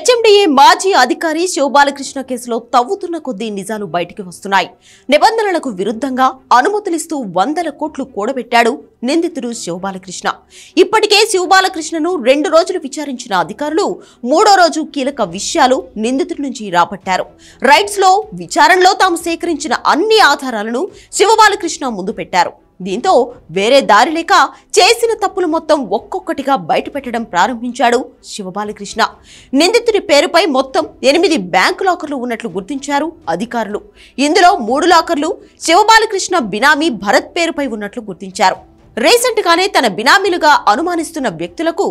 HMDA మాజీ అధికారి శివబాలకృష్ణ కేసులో తవ్వుతున్న కొద్దీ నిజాలు బయటికి వస్తున్నాయి. నిబంధనలకు విరుద్ధంగా అనుమతులిస్తూ వందల కోట్లు కూడబెట్టాడు నిందితుడు శివబాలకృష్ణ. ఇప్పటికే శివబాలకృష్ణను 2 రోజులు విచారించిన అధికారులు 3వ రోజు కీలక విషయాలు నిందితుడి నుంచి రాబట్టారు. రైట్స్ లో విచారణలో తాము సేకరించిన అన్ని ఆధారాలను శివబాలకృష్ణ ముందు పెట్టారు. దీంతో వేరే దారి లేక చేసిన తప్పులు మొత్తం ఒక్కొక్కటిగా బయటపెట్టడం ప్రారంభించాడు శివబాలకృష్ణ. నిందితుడి పేరుపై మొత్తం 8 బ్యాంకు లాకర్లు ఉన్నట్లు గుర్తించారు అధికారులు. ఇందులో 3 లాకర్లు శివబాలకృష్ణ బినామీ భరత్ పేరుపై ఉన్నట్లు గుర్తించారు. రీసెంట్ గానే తన బినామీలుగా అనుమానిస్తున్న వ్యక్తులకు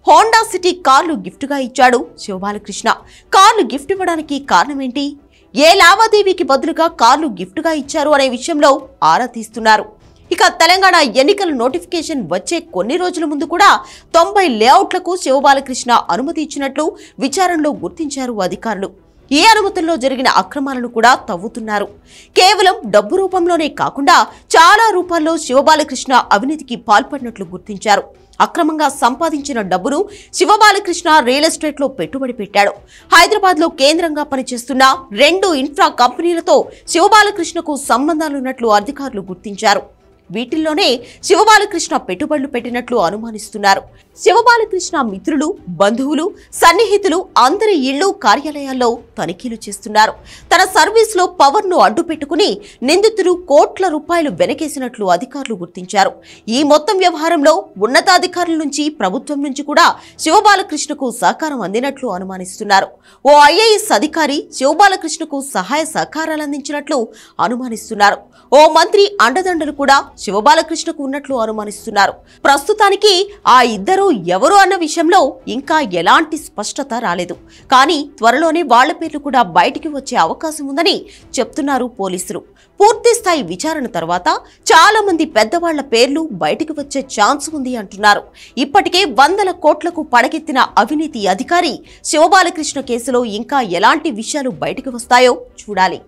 హోండా సిటీ కార్లు గిఫ్ట్ గా ఇచ్చాడు శివబాలకృష్ణ. కార్లు గిఫ్ట్ ఇవ్వడానికి కారణమేంటి, ఏ లావాదేవీకి బదులుగా కార్లు గిఫ్ట్ గా ఇచ్చారు అనే విషయంలో ఆరా తీస్తున్నారు. ఇక తెలంగాణ ఎన్నికల నోటిఫికేషన్ వచ్చే కొన్ని రోజుల ముందు కూడా 90 లేఅవుట్లకు శివబాలకృష్ణ అనుమతి ఇచ్చినట్లు విచారణలో గుర్తించారు అధికారులు. ఈ అనుమతుల్లో జరిగిన అక్రమాలను కూడా తవ్వుతున్నారు. కేవలం డబ్బు రూపంలోనే కాకుండా చాలా రూపాల్లో శివబాలకృష్ణ అవినీతికి పాల్పడినట్లు గుర్తించారు. అక్రమంగా సంపాదించిన డబ్బును శివబాలకృష్ణ రియల్ ఎస్టేట్ లో పెట్టుబడి పెట్టాడు. హైదరాబాద్ లో కేంద్రంగా పనిచేస్తున్న 2 ఇన్ఫ్రా కంపెనీలతో శివబాలకృష్ణకు సంబంధాలున్నట్లు అధికారులు గుర్తించారు. వీటిల్లోనే శివబాలకృష్ణ పెట్టుబడులు పెట్టినట్లు అనుమానిస్తున్నారు. శివబాలకృష్ణ మిత్రులు, బంధువులు, సన్నిహితులు అందరి ఇళ్లు, కార్యాలయాల్లో తనిఖీలు చేస్తున్నారు. తన సర్వీస్ లో పవర్ ను అడ్డు పెట్టుకుని నిందితుడు కోట్ల రూపాయలు వెనకేసినట్లు అధికారులు గుర్తించారు. ఈ మొత్తం వ్యవహారంలో ఉన్నతాధికారుల నుంచి, ప్రభుత్వం నుంచి కూడా శివబాలకృష్ణకు సహకారం అందినట్లు అనుమానిస్తున్నారు. ఓ ఐఏఎస్ అధికారి శివబాలకృష్ణకు సహాయ సహకారాలు అందించినట్లు అనుమానిస్తున్నారు. ఓ మంత్రి అండదండలు కూడా శివబాలకృష్ణకు ఉన్నట్లు అనుమానిస్తున్నారు. ప్రస్తుతానికి ఆ ఇద్దరు ఎవరు అన్న విషయంలో ఇంకా ఎలాంటి స్పష్టత రాలేదు. కానీ త్వరలోనే వాళ్ల పేర్లు కూడా బయటికి వచ్చే అవకాశం ఉందని చెప్తున్నారు పోలీసులు. పూర్తి స్థాయి విచారణ తర్వాత చాలా మంది పెద్దవాళ్ల పేర్లు బయటికి వచ్చే ఛాన్స్ ఉంది అంటున్నారు. ఇప్పటికే వందల కోట్లకు పడగెత్తిన అవినీతి అధికారి శివబాలకృష్ణ కేసులో ఇంకా ఎలాంటి విషయాలు బయటికి వస్తాయో చూడాలి.